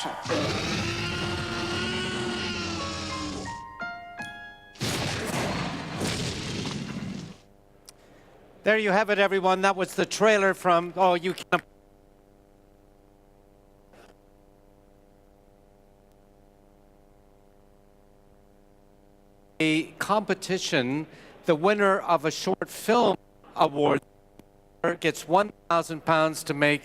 Chapter. There you have it, everyone. That was the trailer from, oh, you can't. A competition, the winner of a short film award gets £1,000 to make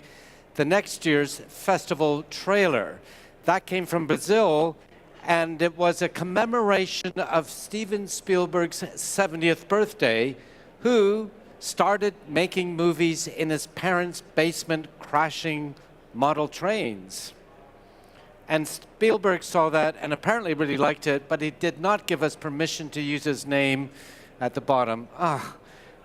the next year's festival trailer. That came from Brazil, and it was a commemoration of Steven Spielberg's 70th birthday, who started making movies in his parents' basement, crashing model trains. And Spielberg saw that and apparently really liked it, but he did not give us permission to use his name at the bottom.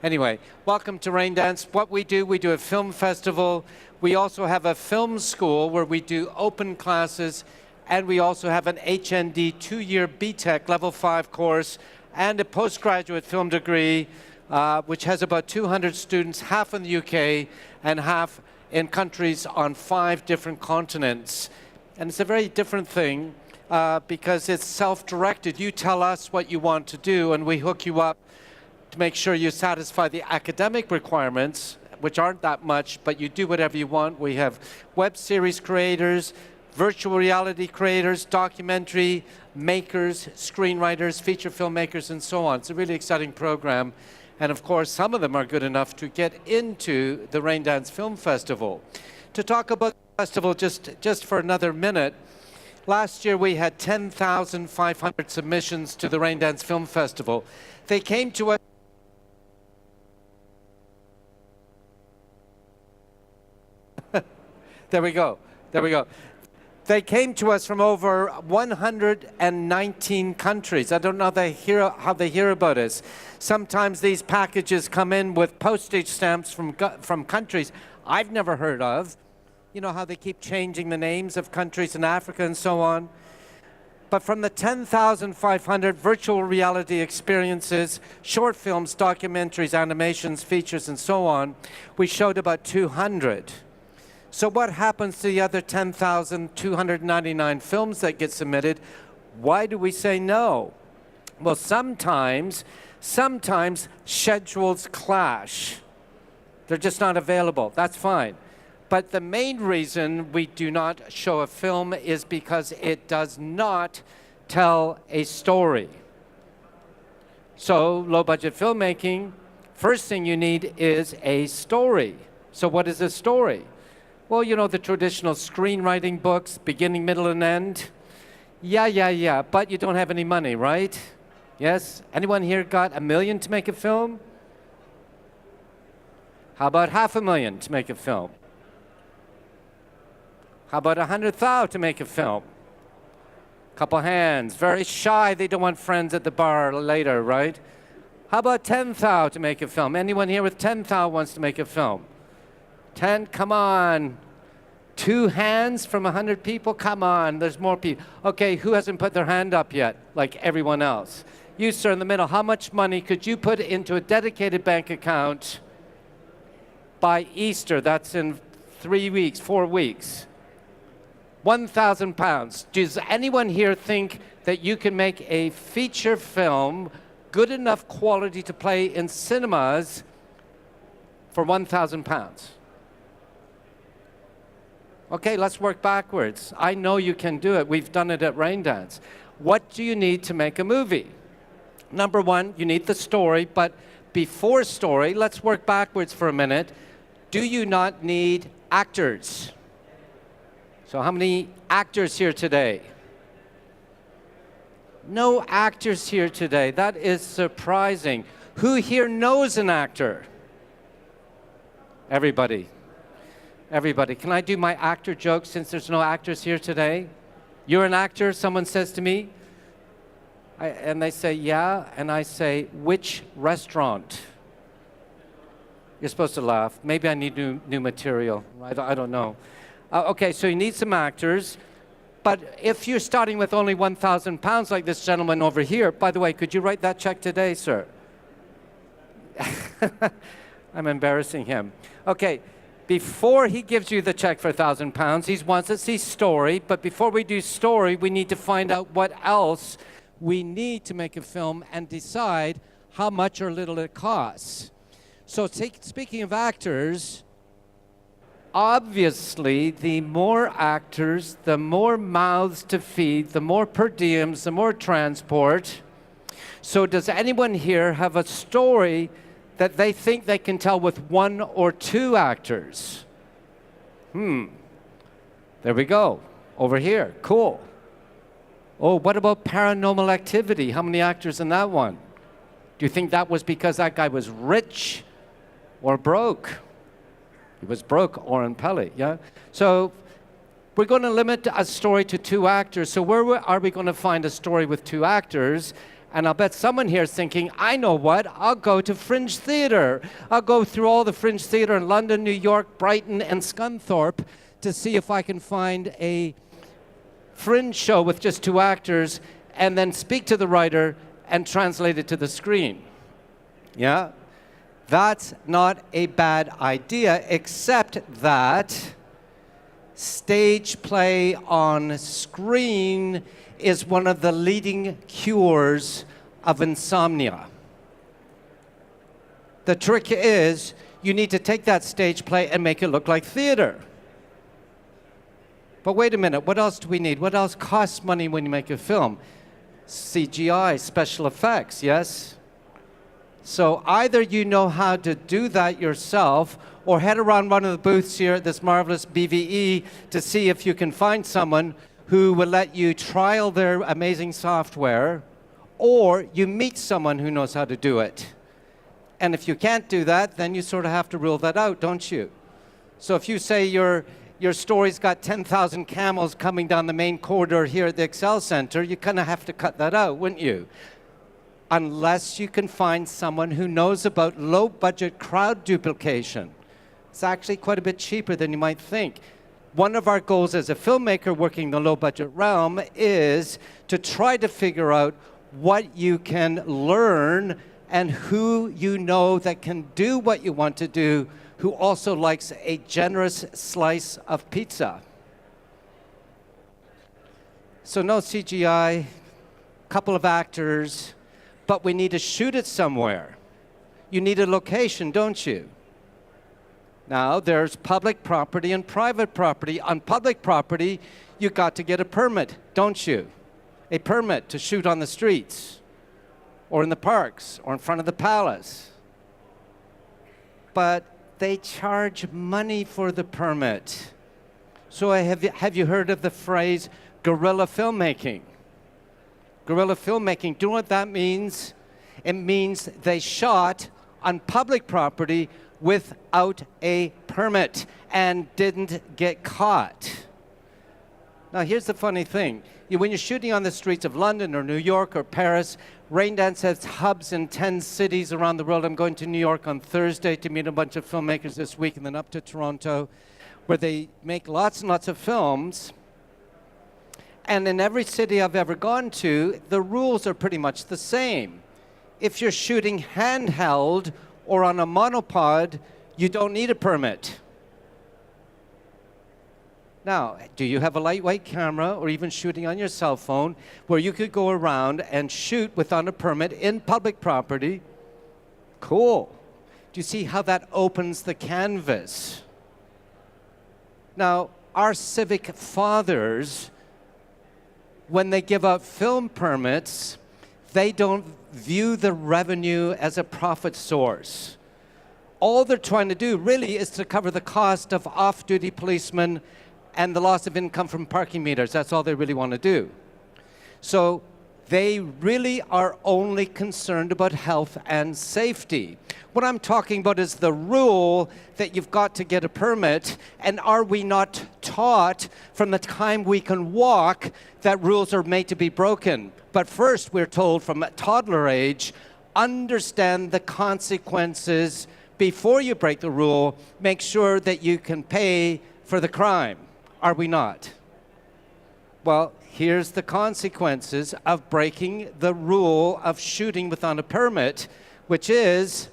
Anyway, welcome to Raindance. What we do a film festival. We also have a film school where we do open classes, and we also have an HND 2-year BTech Level 5 course and a postgraduate film degree, which has about 200 students, half in the UK and half in countries on 5 different continents. And it's a very different thing because it's self-directed. You tell us what you want to do, and we hook you up to make sure you satisfy the academic requirements, which aren't that much, but you do whatever you want. We have web series creators, virtual reality creators, documentary makers, screenwriters, feature filmmakers, and so on. It's a really exciting program. And of course, some of them are good enough to get into the Raindance Film Festival. To talk about the festival just for another minute, last year we had 10,500 submissions to the Raindance Film Festival. They came to us. There we go. They came to us from over 119 countries. I don't know how they hear about us. Sometimes these packages come in with postage stamps from countries I've never heard of. You know how they keep changing the names of countries in Africa and so on. But from the 10,500 virtual reality experiences, short films, documentaries, animations, features, and so on, we showed about 200. So what happens to the other 10,299 films that get submitted? Why do we say no? Well, sometimes schedules clash. They're just not available. That's fine. But the main reason we do not show a film is because it does not tell a story. So, low-budget filmmaking, first thing you need is a story. So what is a story? Well, you know, the traditional screenwriting books, beginning, middle, and end. Yeah, but you don't have any money, right? Yes? Anyone here got $1 million to make a film? How about $500,000 to make a film? How about $100,000 to make a film? Couple hands, very shy, they don't want friends at the bar later, right? How about $10,000 to make a film? Anyone here with $10,000 wants to make a film? 10, come on. 2 hands from 100 people? Come on, there's more people. Okay, who hasn't put their hand up yet, like everyone else? You, sir, in the middle, how much money could you put into a dedicated bank account by Easter? That's in 3 weeks, 4 weeks. £1,000. Does anyone here think that you can make a feature film good enough quality to play in cinemas for £1,000? Okay, let's work backwards. I know you can do it. We've done it at Raindance. What do you need to make a movie? Number one, you need the story, but before story, let's work backwards for a minute. Do you not need actors? So how many actors here today? No actors here today. That is surprising. Who here knows an actor? Everybody. Everybody. Can I do my actor joke since there's no actors here today? You're an actor, someone says to me. And they say, yeah. And I say, which restaurant? You're supposed to laugh. Maybe I need new material. I don't know. Okay, so you need some actors. But if you're starting with only £1,000 like this gentleman over here, by the way, could you write that check today, sir? I'm embarrassing him. Okay. before he gives you the check for £1,000, he wants to see story, but before we do story, we need to find out what else we need to make a film and decide how much or little it costs. So speaking of actors, obviously, the more actors, the more mouths to feed, the more per diems, the more transport. So does anyone here have a story that they think they can tell with 1 or 2 actors? There we go. Over here. Cool. Oh, what about Paranormal Activity? How many actors in that one? Do you think that was because that guy was rich or broke? He was broke, Oren Peli, yeah? So we're going to limit a story to 2 actors. So where are we going to find a story with 2 actors? And I'll bet someone here is thinking, I know what, I'll go to Fringe Theatre. I'll go through all the Fringe Theatre in London, New York, Brighton, and Scunthorpe to see if I can find a Fringe show with just 2 actors and then speak to the writer and translate it to the screen. Yeah? That's not a bad idea, except that stage play on screen is one of the leading cures of insomnia. The trick is you need to take that stage play and make it look like theater. But wait a minute, what else do we need? What else costs money when you make a film? CGI, special effects, yes? So either you know how to do that yourself or head around one of the booths here at this marvelous BVE to see if you can find someone who will let you trial their amazing software, or you meet someone who knows how to do it. And if you can't do that, then you sort of have to rule that out, don't you? So if you say your story's got 10,000 camels coming down the main corridor here at the Excel Center, you kind of have to cut that out, wouldn't you? Unless you can find someone who knows about low-budget crowd duplication. It's actually quite a bit cheaper than you might think. One of our goals as a filmmaker working in the low-budget realm is to try to figure out what you can learn and who you know that can do what you want to do, who also likes a generous slice of pizza. So no CGI, couple of actors, but we need to shoot it somewhere. You need a location, don't you? Now, there's public property and private property. On public property, you got to get a permit, don't you? A permit to shoot on the streets, or in the parks, or in front of the palace. But they charge money for the permit. So have you heard of the phrase guerrilla filmmaking? Guerrilla filmmaking, do you know what that means? It means they shot on public property without a permit and didn't get caught. Now here's the funny thing. When you're shooting on the streets of London or New York or Paris, Raindance has hubs in 10 cities around the world. I'm going to New York on Thursday to meet a bunch of filmmakers this week and then up to Toronto, where they make lots and lots of films. And in every city I've ever gone to, the rules are pretty much the same. If you're shooting handheld or on a monopod, you don't need a permit. Now, do you have a lightweight camera or even shooting on your cell phone where you could go around and shoot without a permit in public property? Cool. Do you see how that opens the canvas? Now, our civic fathers, when they give out film permits, they don't view the revenue as a profit source. All they're trying to do really is to cover the cost of off-duty policemen and the loss of income from parking meters. That's all they really want to do. So they really are only concerned about health and safety. What I'm talking about is the rule that you've got to get a permit, and are we not taught from the time we can walk that rules are made to be broken? But first, we're told from a toddler age, understand the consequences before you break the rule. Make sure that you can pay for the crime. Are we not? Well, here's the consequences of breaking the rule of shooting without a permit, which is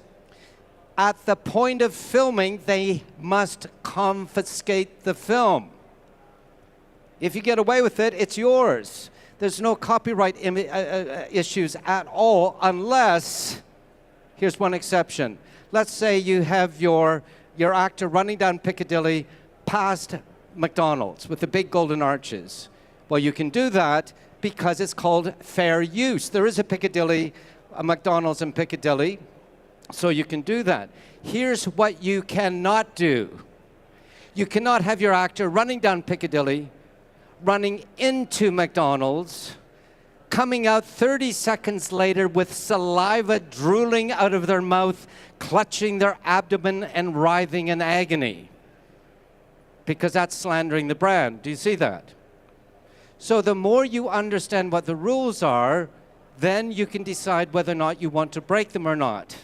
At the point of filming, they must confiscate the film. If you get away with it, it's yours. There's no copyright issues at all unless, here's one exception. Let's say you have your actor running down Piccadilly past McDonald's with the big golden arches. Well, you can do that because it's called fair use. There is a McDonald's in Piccadilly, so you can do that. Here's what you cannot do. You cannot have your actor running down Piccadilly, running into McDonald's, coming out 30 seconds later with saliva drooling out of their mouth, clutching their abdomen and writhing in agony. Because that's slandering the brand. Do you see that? So the more you understand what the rules are, then you can decide whether or not you want to break them or not.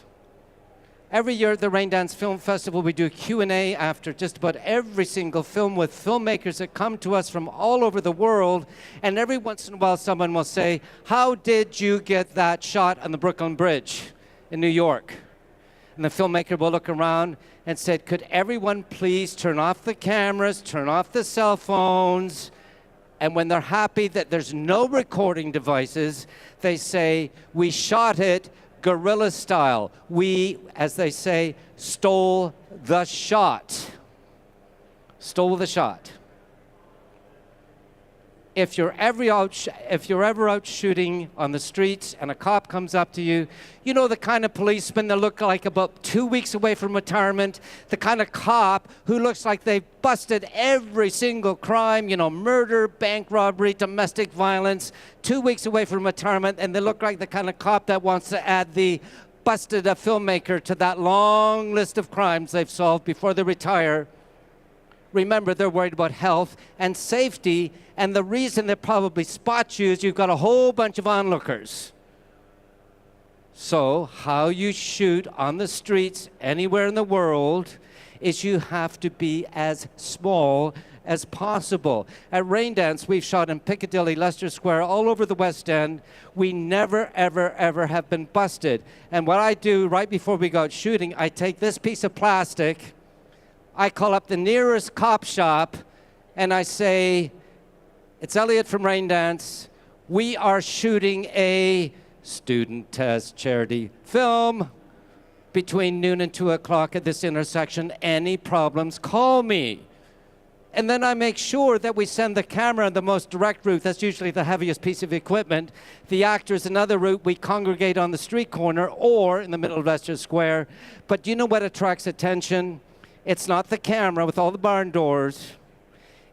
Every year at the Raindance Film Festival, we do a Q&A after just about every single film with filmmakers that come to us from all over the world. And every once in a while, someone will say, how did you get that shot on the Brooklyn Bridge in New York? And the filmmaker will look around and say, could everyone please turn off the cameras, turn off the cell phones? And when they're happy that there's no recording devices, they say, we shot it guerrilla style. We, as they say, stole the shot. Stole the shot. If you're ever out shooting on the streets and a cop comes up to you, you know the kind of policeman that look like about 2 weeks away from retirement, the kind of cop who looks like they've busted every single crime, you know, murder, bank robbery, domestic violence, 2 weeks away from retirement, and they look like the kind of cop that wants to add the busted a filmmaker to that long list of crimes they've solved before they retire. Remember, they're worried about health and safety, and the reason they probably spot you is you've got a whole bunch of onlookers. So how you shoot on the streets anywhere in the world is you have to be as small as possible. At Raindance, we've shot in Piccadilly, Leicester Square, all over the West End. We never, ever, ever have been busted. And what I do right before we go out shooting, I take this piece of plastic, I call up the nearest cop shop, and I say, it's Elliot from Raindance. We are shooting a student test charity film between noon and 2 o'clock at this intersection. Any problems, call me. And then I make sure that we send the camera on the most direct route. That's usually the heaviest piece of equipment. The actors, another route, we congregate on the street corner or in the middle of Leicester Square. But do you know what attracts attention? It's not the camera with all the barn doors.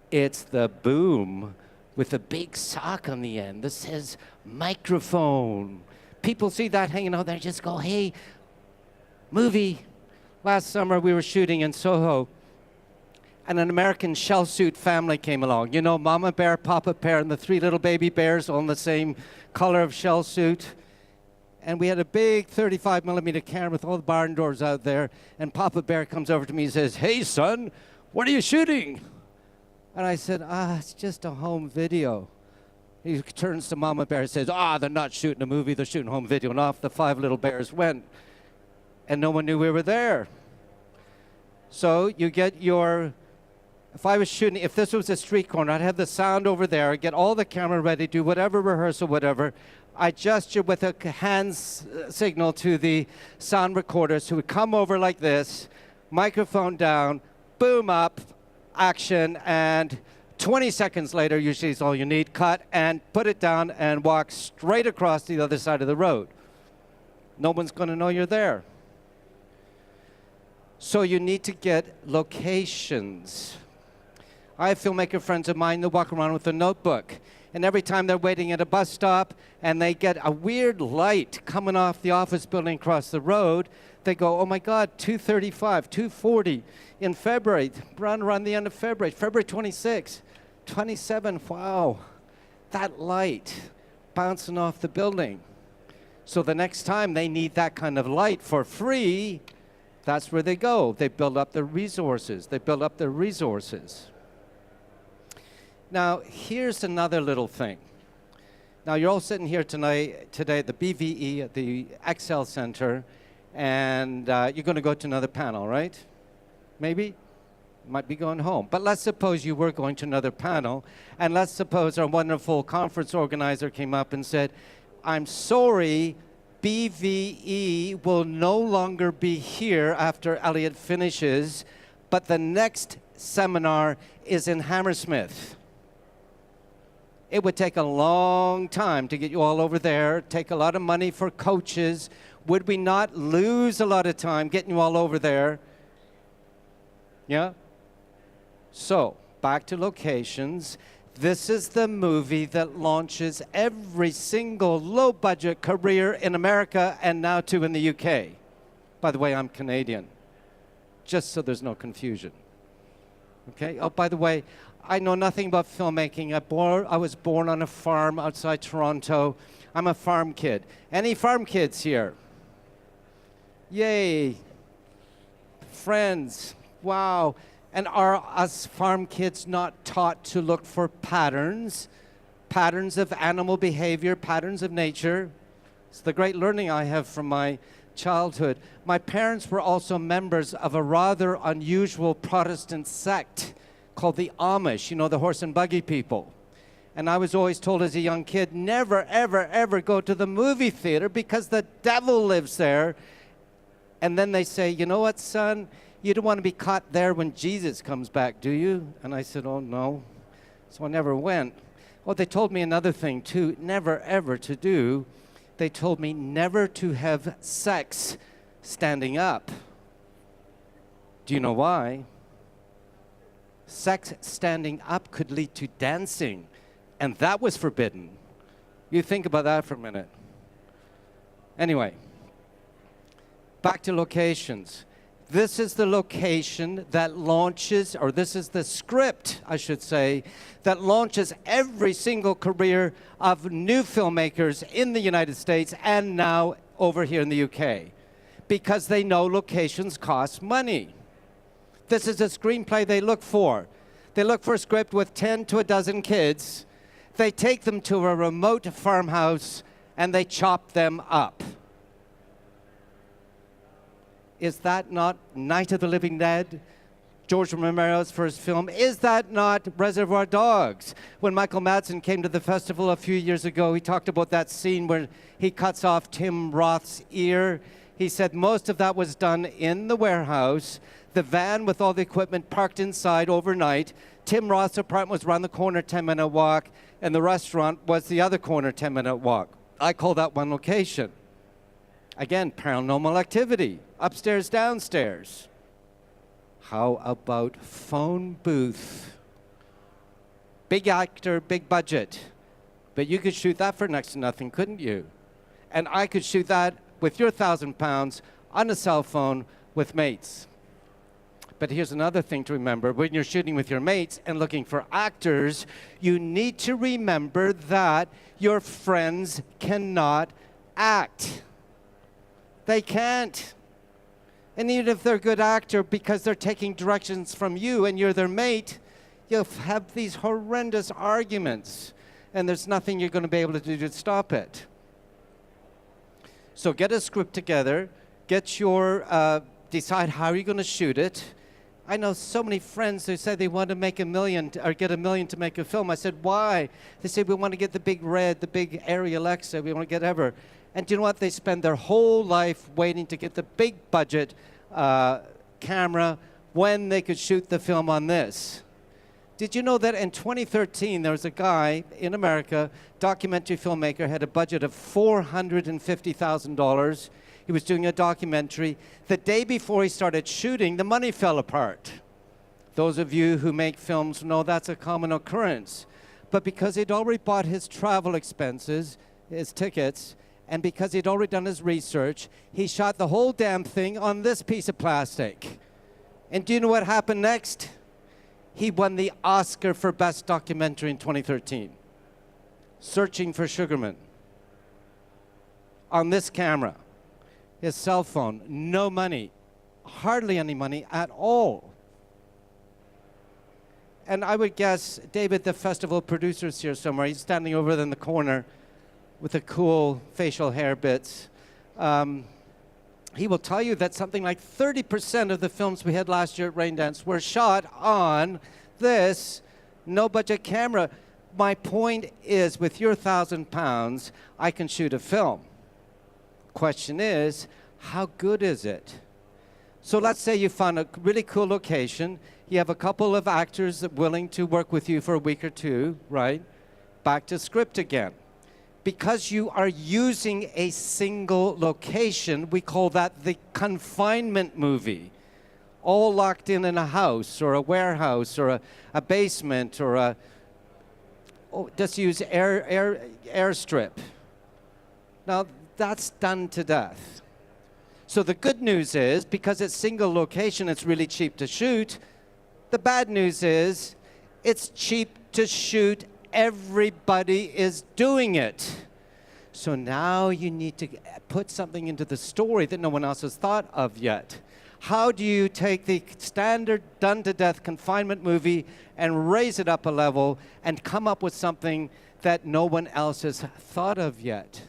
It's the boom with a big sock on the end that says microphone. People see that hanging out there and just go, hey, movie. Last summer we were shooting in Soho, and an American shell suit family came along. You know, Mama Bear, Papa Bear, and the 3 little baby bears all in the same color of shell suit. And we had a big 35 millimeter camera with all the barn doors out there. And Papa Bear comes over to me and says, hey, son, what are you shooting? And I said, it's just a home video. He turns to Mama Bear and says, they're not shooting a movie, they're shooting home video. And off the 5 little bears went. And no one knew we were there. So you get your, if this was a street corner, I'd have the sound over there, get all the camera ready, do whatever rehearsal, whatever. I gesture with a hand signal to the sound recorders who would come over like this, microphone down, boom up, action, and 20 seconds later, usually is all you need, cut, and put it down and walk straight across the other side of the road. No one's going to know you're there. So you need to get locations. I have filmmaker friends of mine that walk around with a notebook. And every time they're waiting at a bus stop and they get a weird light coming off the office building across the road, they go, oh my God, 2:35, 2:40 in February, around the end of February, February 26, 27, wow, that light bouncing off the building. So the next time they need that kind of light for free, that's where they go. They build up their resources. Now, here's another little thing. Now, you're all sitting here today at the BVE, at the Excel Center, and you're going to go to another panel, right? Maybe? Might be going home. But let's suppose you were going to another panel, and let's suppose our wonderful conference organizer came up and said, I'm sorry, BVE will no longer be here after Elliot finishes, but the next seminar is in Hammersmith. It would take a long time to get you all over there, take a lot of money for coaches. Would we not lose a lot of time getting you all over there? Yeah? So, back to locations. This is the movie that launches every single low-budget career in America and now too in the UK. By the way, I'm Canadian, just so there's no confusion. Okay? Oh, by the way, I know nothing about filmmaking. I was born on a farm outside Toronto. I'm a farm kid. Any farm kids here? Yay. Friends. Wow. And are us farm kids not taught to look for patterns? Patterns of animal behavior, patterns of nature? It's the great learning I have from my childhood. My parents were also members of a rather unusual Protestant sect called the Amish, you know, the horse and buggy people. And I was always told as a young kid, never, ever, ever go to the movie theater because the devil lives there. And then they say, you know what, son? You don't want to be caught there when Jesus comes back, do you? And I said, oh, no. So I never went. Well, they told me another thing, too, never, ever to do. They told me never to have sex standing up. Do you know why? Sex standing up could lead to dancing, and that was forbidden. You think about that for a minute. Anyway, back to locations. This is the location that launches, or this is the script, I should say, that launches every single career of new filmmakers in the United States and now over here in the UK, because they know locations cost money. This is a screenplay they look for. They look for a script with 10 to a dozen kids. They take them to a remote farmhouse and they chop them up. Is that not Night of the Living Dead? George Romero's first film. Is that not Reservoir Dogs? When Michael Madsen came to the festival a few years ago, he talked about that scene where he cuts off Tim Roth's ear. He said most of that was done in the warehouse, the van with all the equipment parked inside overnight. Tim Roth's apartment was around the corner, 10-minute walk, and the restaurant was the other corner, 10-minute walk. I call that one location. Again, paranormal activity, upstairs, downstairs. How about phone booth? Big actor, big budget. But you could shoot that for next to nothing, couldn't you? And I could shoot that with your £1,000 on a cell phone with mates. But here's another thing to remember. When you're shooting with your mates and looking for actors, you need to remember that your friends cannot act. They can't. And even if they're a good actor, because they're taking directions from you and you're their mate, you'll have these horrendous arguments. And there's nothing you're going to be able to do to stop it. So get a script together. Get your, decide how you're going to shoot it. I know so many friends who say they want to make $1 million or get $1 million to make a film. I said, why? They say, we want to get the big red, the big Arri Alexa, we want to get ever. And do you know what? They spend their whole life waiting to get the big budget camera when they could shoot the film on this. Did you know that in 2013, there was a guy in America, documentary filmmaker, had a budget of $450,000. He was doing a documentary. The day before he started shooting, the money fell apart. Those of you who make films know that's a common occurrence. But because he'd already bought his travel expenses, his tickets, and because he'd already done his research, he shot the whole damn thing on this piece of plastic. And do you know what happened next? He won the Oscar for Best Documentary in 2013. Searching for Sugarman. On this camera. His cell phone. No money. Hardly any money at all. And I would guess David, the festival producer's here somewhere. He's standing over there in the corner with the cool facial hair bits. he will tell you that something like 30% of the films we had last year at Raindance were shot on this no-budget camera. My point is, with your £1,000, I can shoot a film. Question is, how good is it? So let's say you found a really cool location. You have a couple of actors that willing to work with you for a week or two, right? Back to script again. Because you are using a single location, we call that the confinement movie. All locked in a house or a warehouse or a basement or a, just use airstrip. Now, that's done to death. So the good news is, because it's single location, it's really cheap to shoot. The bad news is, it's cheap to shoot. Everybody is doing it. So now you need to put something into the story that no one else has thought of yet. How do you take the standard done-to-death confinement movie and raise it up a level and come up with something that no one else has thought of yet?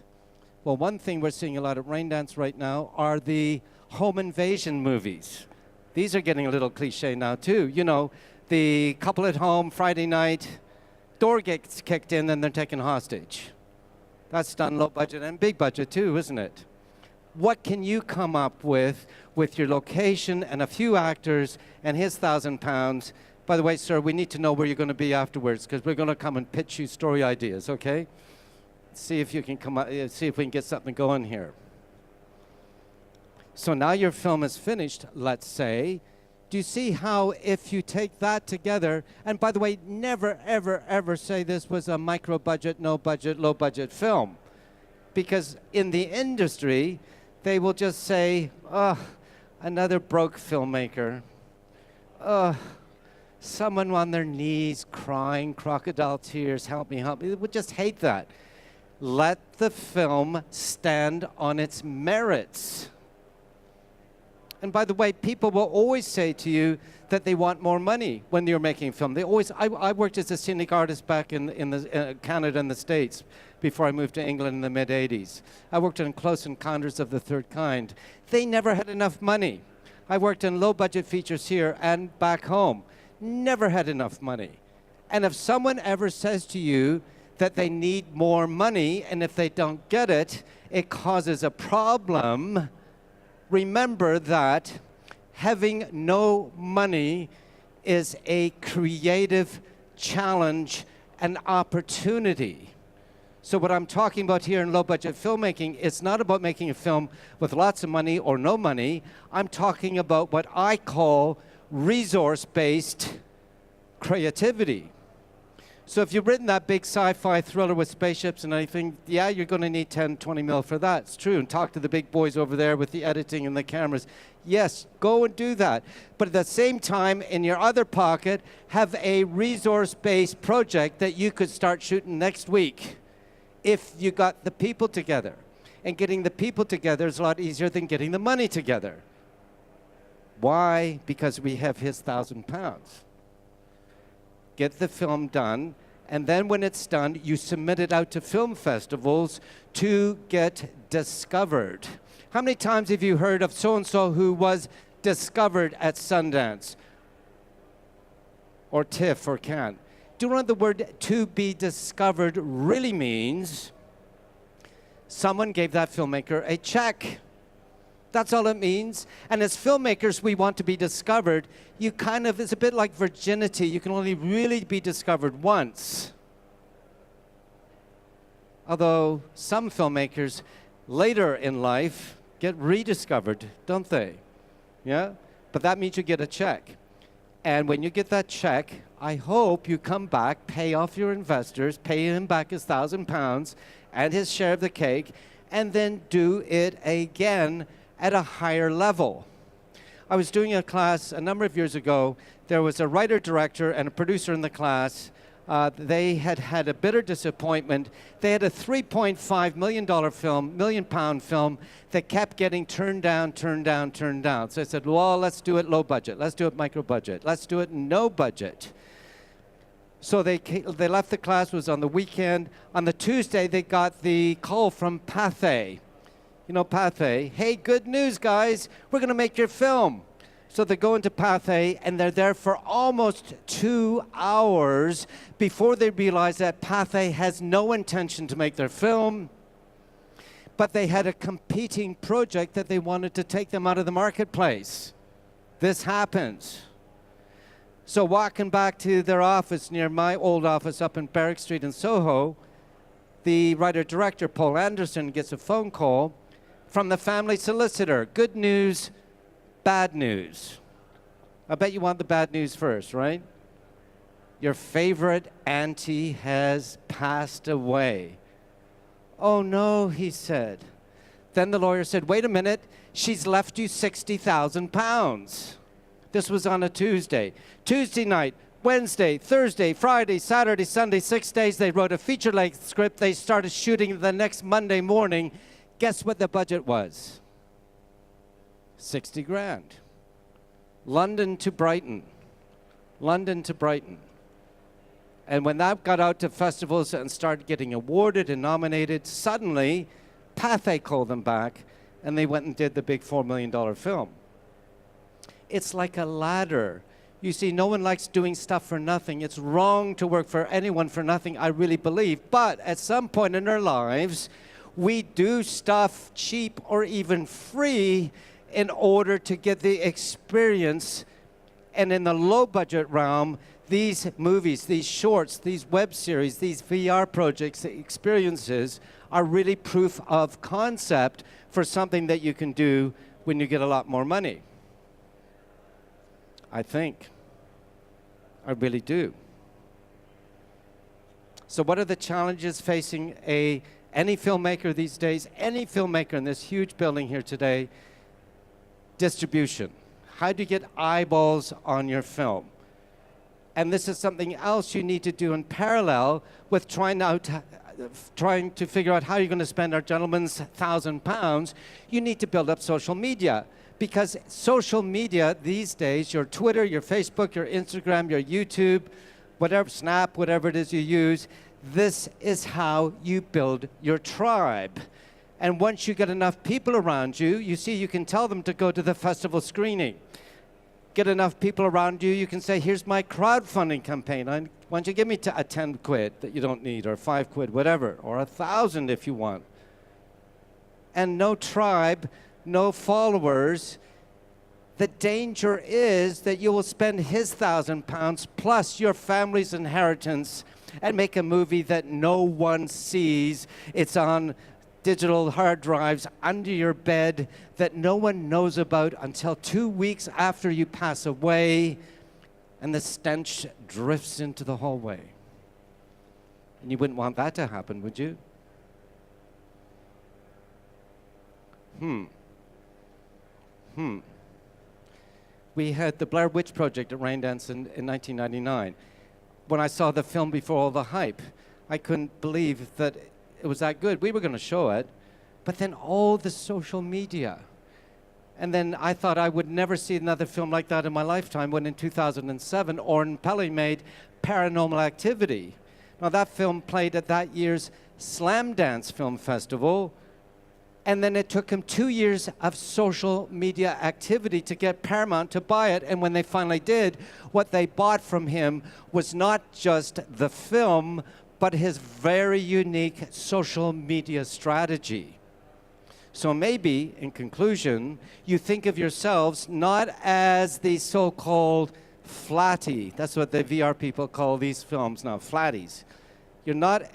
Well, one thing we're seeing a lot at Raindance right now are the home invasion movies. These are getting a little cliche now, too. You know, the couple at home, Friday night, door gets kicked in and they're taken hostage. That's done low budget and big budget too, isn't it? What can you come up with your location and a few actors and his £1,000? By the way, sir, we need to know where you're going to be afterwards, because we're going to come and pitch you story ideas, okay? See if you can come up, see if we can get something going here. So now your film is finished, let's say. Do you see how if you take that together, and by the way, never, ever, ever say this was a micro-budget, no-budget, low-budget film. Because in the industry, they will just say, oh, another broke filmmaker. Oh, someone on their knees crying, crocodile tears, help me, help me. They would just hate that. Let the film stand on its merits. And by the way, people will always say to you that they want more money when you're making a film. They always. I worked as a scenic artist back in Canada and the States before I moved to England in the mid-'80s. I worked on Close Encounters of the Third Kind. They never had enough money. I worked in low-budget features here and back home. Never had enough money. And if someone ever says to you that they need more money, and if they don't get it, it causes a problem, remember that having no money is a creative challenge and opportunity. So what I'm talking about here in low-budget filmmaking, it's not about making a film with lots of money or no money. I'm talking about what I call resource-based creativity. So if you've written that big sci-fi thriller with spaceships and everything, yeah, you're going to need 10, 20 mil for that. It's true. And talk to the big boys over there with the editing and the cameras. Yes, go and do that. But at the same time, in your other pocket, have a resource-based project that you could start shooting next week if you got the people together. And getting the people together is a lot easier than getting the money together. Why? Because we have his £1,000. Get the film done, and then when it's done, you submit it out to film festivals to get discovered. How many times have you heard of so-and-so who was discovered at Sundance? Or TIFF or Cannes? Do you know what the word to be discovered really means? Someone gave that filmmaker a check. That's all it means. And as filmmakers, we want to be discovered. You kind of, it's a bit like virginity. You can only really be discovered once. Although some filmmakers later in life get rediscovered, don't they? Yeah? But that means you get a check. And when you get that check, I hope you come back, pay off your investors, pay him back his £1,000 and his share of the cake, and then do it again at a higher level. I was doing a class a number of years ago. There was a writer-director and a producer in the class. They had had a bitter disappointment. They had a $3.5 million film, million-pound film, that kept getting turned down, turned down, turned down. So I said, well, let's do it low budget. Let's do it micro budget. Let's do it no budget. So they left the class. It was on the weekend. On the Tuesday, they got the call from Pathé. you know, Pathé, hey, good news, guys, we're going to make your film. So they go into Pathé, and they're there for almost 2 hours before they realize that Pathé has no intention to make their film, but they had a competing project that they wanted to take them out of the marketplace. This happens. So walking back to their office near my old office up in Barrack Street in Soho, the writer-director, Paul Anderson, gets a phone call from the family solicitor. Good news, bad news. I bet you want the bad news first, right? Your favorite auntie has passed away. Oh no, he said. Then the lawyer said, wait a minute, she's left you 60,000 pounds. This was on a Tuesday. Tuesday night, Wednesday, Thursday, Friday, Saturday, Sunday, 6 days, they wrote a feature-length script. They started shooting the next Monday morning. Guess what the budget was? 60 grand. London to Brighton. London to Brighton. And when that got out to festivals and started getting awarded and nominated, suddenly Pathé called them back, and they went and did the big $4 million film. It's like a ladder. You see, no one likes doing stuff for nothing. It's wrong to work for anyone for nothing, I really believe. But at some point in our lives, we do stuff cheap or even free in order to get the experience. And in the low-budget realm, these movies, these shorts, these web series, these VR projects, the experiences are really proof of concept for something that you can do when you get a lot more money. I think. I really do. So what are the challenges facing any filmmaker these days, any filmmaker in this huge building here today? Distribution. How do you get eyeballs on your film? And this is something else you need to do in parallel with trying to figure out how you're going to spend our gentleman's £1,000. You need to build up social media. Because social media these days, your Twitter, your Facebook, your Instagram, your YouTube, whatever, Snap, whatever it is you use, this is how you build your tribe. And once you get enough people around you, you see, you can tell them to go to the festival screening. Get enough people around you, you can say, here's my crowdfunding campaign. Why don't you give me a 10 quid that you don't need, or 5 quid, whatever, or 1,000 if you want. And no tribe, no followers. The danger is that you will spend his £1,000 plus your family's inheritance and make a movie that no one sees. It's on digital hard drives under your bed that no one knows about until 2 weeks after you pass away, and the stench drifts into the hallway. And you wouldn't want that to happen, would you? We had the Blair Witch Project at Raindance in 1999. When I saw the film before all the hype, I couldn't believe that it was that good. We were going to show it, but then all the social media. And then I thought I would never see another film like that in my lifetime, when in 2007, Oren Peli made Paranormal Activity. Now that film played at that year's Raindance Film Festival, and then it took him 2 years of social media activity to get Paramount to buy it. And when they finally did, what they bought from him was not just the film, but his very unique social media strategy. So maybe, in conclusion, you think of yourselves not as the so-called flatty. That's what the VR people call these films now, flatties. You're not,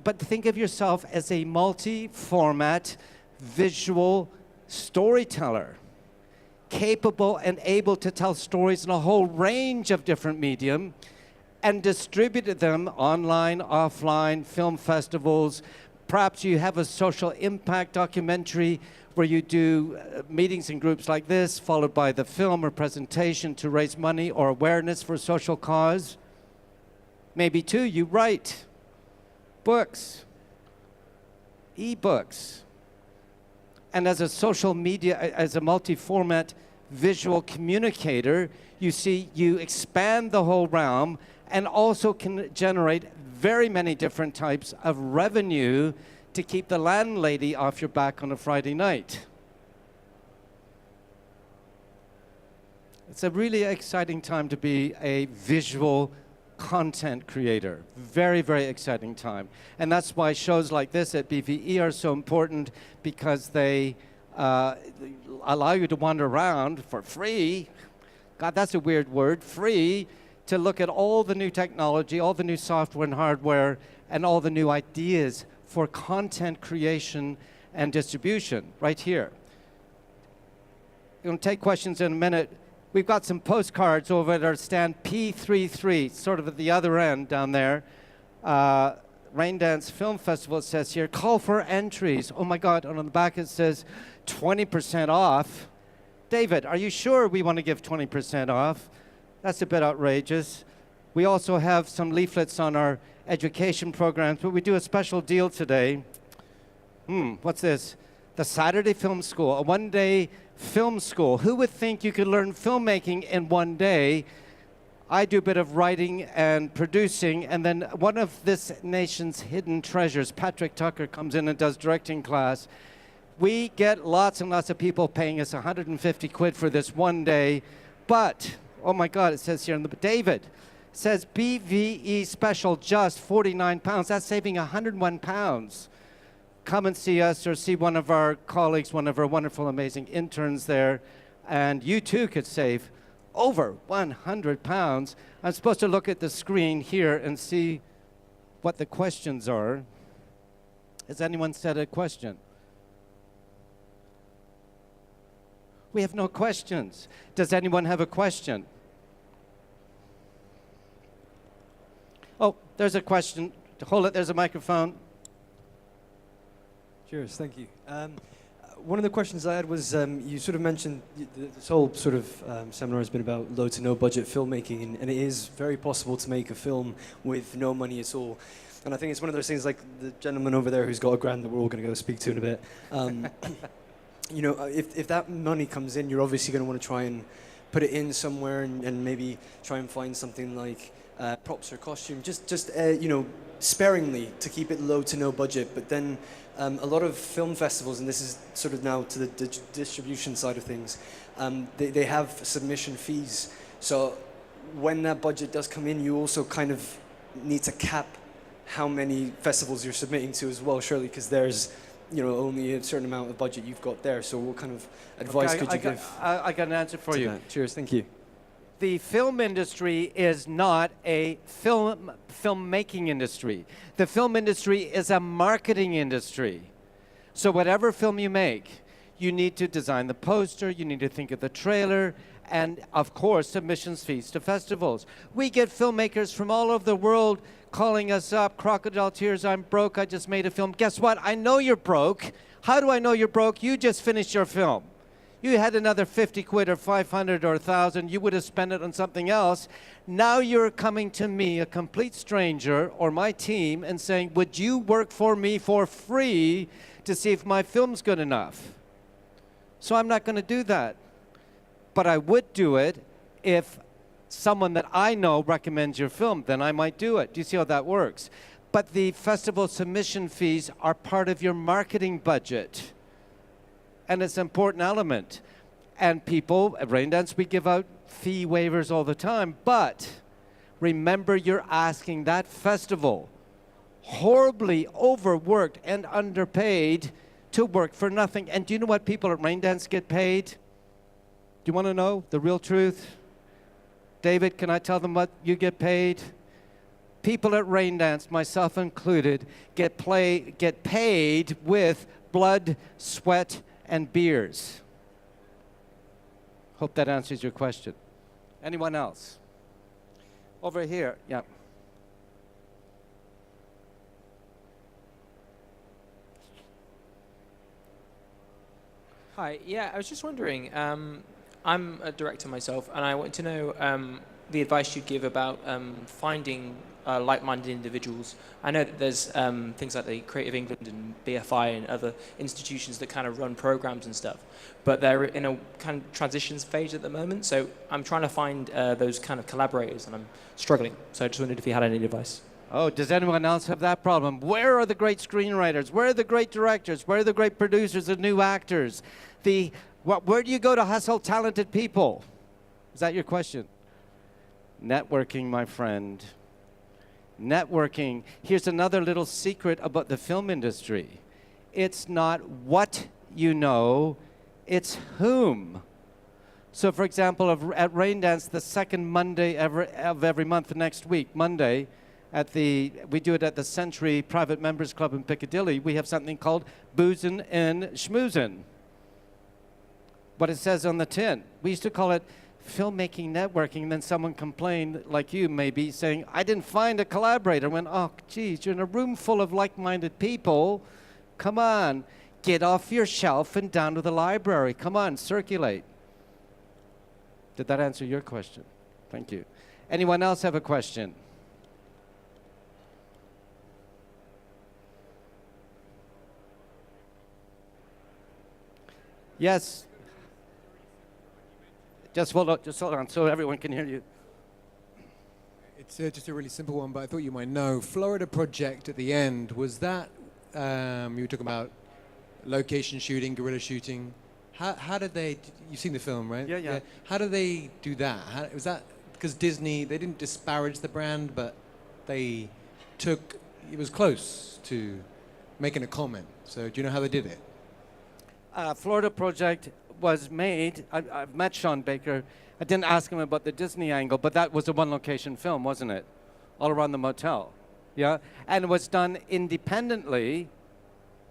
but think of yourself as a multi-format visual storyteller, capable and able to tell stories in a whole range of different medium and distribute them online, offline, film festivals. Perhaps you have a social impact documentary where you do meetings in groups like this, followed by the film or presentation to raise money or awareness for a social cause. Maybe too, you write books, e-books. And as a social media, as a multi-format visual communicator, you see, you expand the whole realm and also can generate very many different types of revenue to keep the landlady off your back on a Friday night. It's a really exciting time to be a visual content creator. Very, very exciting time. And that's why shows like this at BVE are so important, because they allow you to wander around for free. God, that's a weird word, free, to look at all the new technology, all the new software and hardware, and all the new ideas for content creation and distribution right here. We're going to take questions in a minute. We've got some postcards over at our stand P33, sort of at the other end down there. Raindance Film Festival, it says here, call for entries. Oh my God, and on the back it says 20% off. David, are you sure we want to give 20% off? That's a bit outrageous. We also have some leaflets on our education programs, but we do a special deal today. What's this? The Saturday Film School, a one-day film school. Who would think you could learn filmmaking in one day? I do a bit of writing and producing, and then one of this nation's hidden treasures, Patrick Tucker, comes in and does directing class. We get lots and lots of people paying us 150 quid for this one day, but, oh my God, it says here, David, says BVE special just 49 pounds. That's saving 101 pounds. Come and see us or see one of our colleagues, one of our wonderful, amazing interns there, and you too could save over 100 pounds. I'm supposed to look at the screen here and see what the questions are. Has anyone said a question? We have no questions. Does anyone have a question? Oh, there's a question. Hold it, there's a microphone. Cheers, thank you. One of the questions I had was, you sort of mentioned this whole sort of seminar has been about low to no budget filmmaking, and it is very possible to make a film with no money at all. And I think it's one of those things like the gentleman over there who's got $1,000 that we're all going to go speak to in a bit. You know, if that money comes in, you're obviously going to want to try and put it in somewhere and maybe try and find something like props or costume, just you know, sparingly to keep it low to no budget. But then a lot of film festivals, and this is sort of now to the distribution side of things, they have submission fees. So when that budget does come in, you also kind of need to cap how many festivals you're submitting to as well, surely, because there's, you know, only a certain amount of budget you've got there. So what kind of advice could you give? I got an answer for you. That? Cheers, thank you. The film industry is not a filmmaking industry. The film industry is a marketing industry. So whatever film you make, you need to design the poster, you need to think of the trailer, and of course, submissions fees to festivals. We get filmmakers from all over the world calling us up, crocodile tears, I'm broke, I just made a film. Guess what? I know you're broke. How do I know you're broke? You just finished your film. You had another 50 quid or 500 or 1,000, you would have spent it on something else. Now you're coming to me, a complete stranger, or my team, and saying, would you work for me for free to see if my film's good enough? So I'm not going to do that. But I would do it if someone that I know recommends your film, then I might do it. Do you see how that works? But the festival submission fees are part of your marketing budget. And it's an important element. And people, at Raindance, we give out fee waivers all the time. But remember, you're asking that festival, horribly overworked and underpaid, to work for nothing. And do you know what people at Raindance get paid? Do you want to know the real truth? David, can I tell them what you get paid? People at Raindance, myself included, get paid with blood, sweat, and beers. Hope that answers your question. Anyone else? Over here, yeah. Hi, yeah, I was just wondering, I'm a director myself, and I want to know the advice you'd give about finding like-minded individuals. I know that there's things like the Creative England and BFI and other institutions that kind of run programs and stuff, but they're in a kind of transitions phase at the moment, so I'm trying to find those kind of collaborators, and I'm struggling. So I just wondered if you had any advice. Oh, does anyone else have that problem? Where are the great screenwriters? Where are the great directors? Where are the great producers and new actors? Where do you go to hustle talented people? Is that your question? Networking, my friend. Networking. Here's another little secret about the film industry. It's not what you know, it's whom. So, for example, at Raindance, the second Monday of every month next week, Monday, we do it at the Century Private Members Club in Piccadilly. We have something called Boozin' and Schmoozin'. What it says on the tin. We used to call it filmmaking networking, and then someone complained, like you maybe, saying, I didn't find a collaborator. I went, oh, geez, you're in a room full of like-minded people. Come on, get off your shelf and down to the library. Come on, circulate. Did that answer your question? Thank you. Anyone else have a question? Yes. Just hold on so everyone can hear you. It's just a really simple one, but I thought you might know. Florida Project at the end, was that, you were talking about location shooting, guerrilla shooting. How did they, you've seen the film, right? Yeah. How did they do that? Was that, because Disney, they didn't disparage the brand, but it was close to making a comment. So do you know how they did it? Florida Project was made, I've met Sean Baker. I didn't ask him about the Disney angle, but that was a one-location film, wasn't it? All around the motel, yeah? And it was done independently,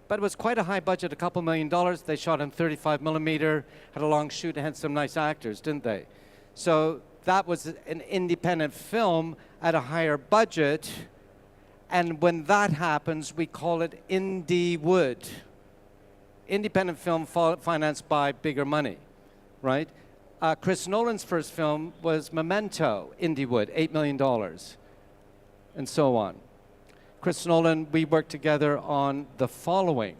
but it was quite a high budget, $2 million. They shot in 35 millimeter, had a long shoot, and had some nice actors, didn't they? So that was an independent film at a higher budget, and when that happens, we call it indie wood. Independent film financed by bigger money, right? Chris Nolan's first film was Memento, Indiewood, $8 million, and so on. Chris Nolan, we worked together on The Following,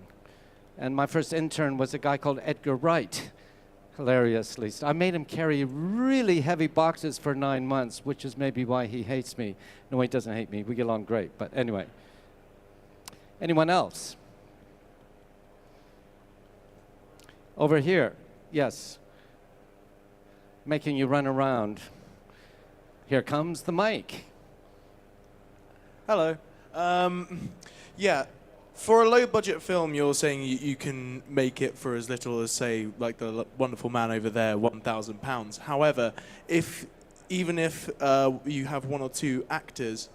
and my first intern was a guy called Edgar Wright, hilariously. I made him carry really heavy boxes for 9 months, which is maybe why he hates me. No, he doesn't hate me. We get along great, but anyway. Anyone else? Over here, yes. Making you run around. Here comes the mic. Hello. Yeah, for a low-budget film, you're saying you can make it for as little as, say, like the wonderful man over there, £1,000. However, even if you have one or two actors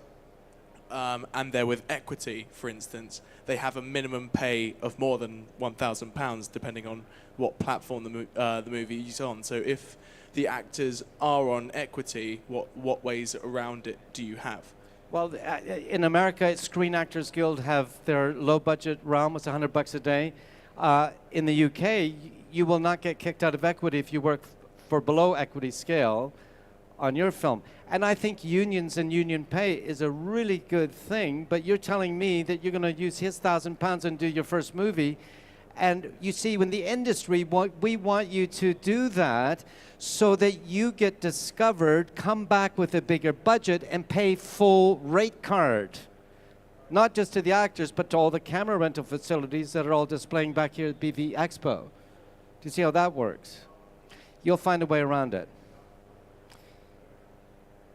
and they're with equity, for instance, they have a minimum pay of more than £1,000, depending on what platform the movie is on. So if the actors are on equity, what ways around it do you have? Well, in America, Screen Actors Guild have their low-budget realm. It's $100 a day. In the UK, you will not get kicked out of equity if you work for below equity scale on your film. And I think unions and union pay is a really good thing, but you're telling me that you're going to use his £1,000 and do your first movie. And you see, when the industry, we want you to do that so that you get discovered, come back with a bigger budget, and pay full rate card. Not just to the actors, but to all the camera rental facilities that are all displaying back here at BV Expo. Do you see how that works? You'll find a way around it.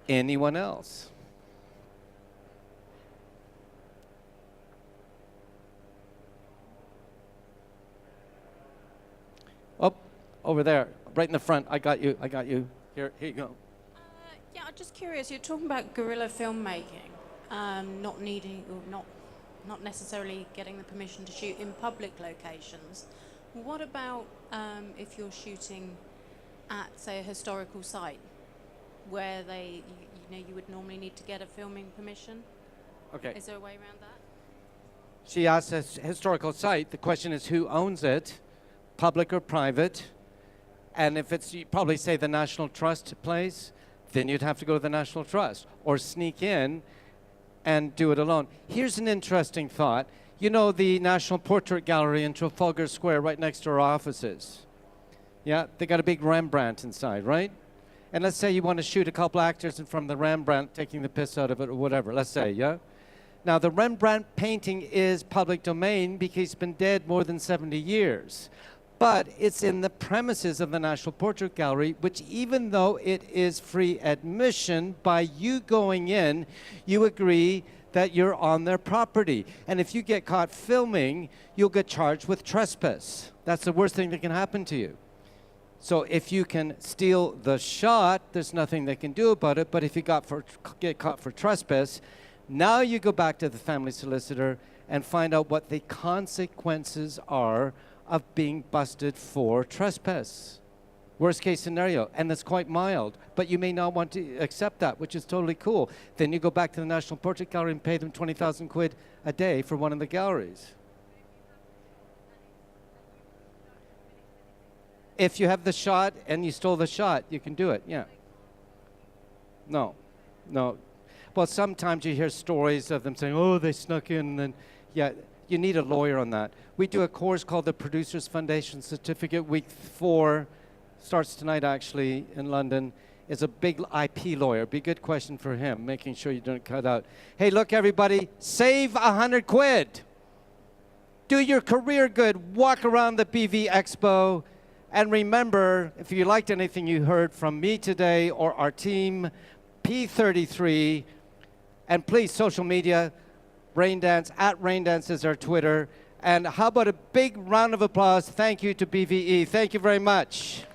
Anyone else? Oh, over there, right in the front. I got you. Here you go. Yeah, I'm just curious. You're talking about guerrilla filmmaking, not needing, or not necessarily getting the permission to shoot in public locations. What about if you're shooting at, say, a historical site, where you would normally need to get a filming permission? Okay. Is there a way around that? She asked a historical site. The question is who owns it, public or private? And if it's, you probably say the National Trust place, then you'd have to go to the National Trust or sneak in and do it alone. Here's an interesting thought. You know the National Portrait Gallery in Trafalgar Square right next to our offices? Yeah, they got a big Rembrandt inside, right? And let's say you want to shoot a couple actors from the Rembrandt taking the piss out of it or whatever, let's say, yeah? Now, the Rembrandt painting is public domain because he's been dead more than 70 years. But it's in the premises of the National Portrait Gallery, which even though it is free admission, by you going in, you agree that you're on their property. And if you get caught filming, you'll get charged with trespass. That's the worst thing that can happen to you. So if you can steal the shot, there's nothing they can do about it. But if you get caught for trespass, now you go back to the family solicitor and find out what the consequences are of being busted for trespass. Worst case scenario, and that's quite mild, but you may not want to accept that, which is totally cool. Then you go back to the National Portrait Gallery and pay them 20,000 quid a day for one of the galleries. If you have the shot and you stole the shot, you can do it, yeah. No. Well, sometimes you hear stories of them saying, oh, they snuck in, and then, yeah, you need a lawyer on that. We do a course called the Producers Foundation Certificate. Week 4 starts tonight, actually, in London. Is a big IP lawyer. Be a good question for him, making sure you don't cut out. Hey, look, everybody, save 100 quid. Do your career good. Walk around the BV Expo. And remember, if you liked anything you heard from me today or our team, P33, and please, social media, Raindance, @Raindance is our Twitter. And how about a big round of applause? Thank you to BVE. Thank you very much.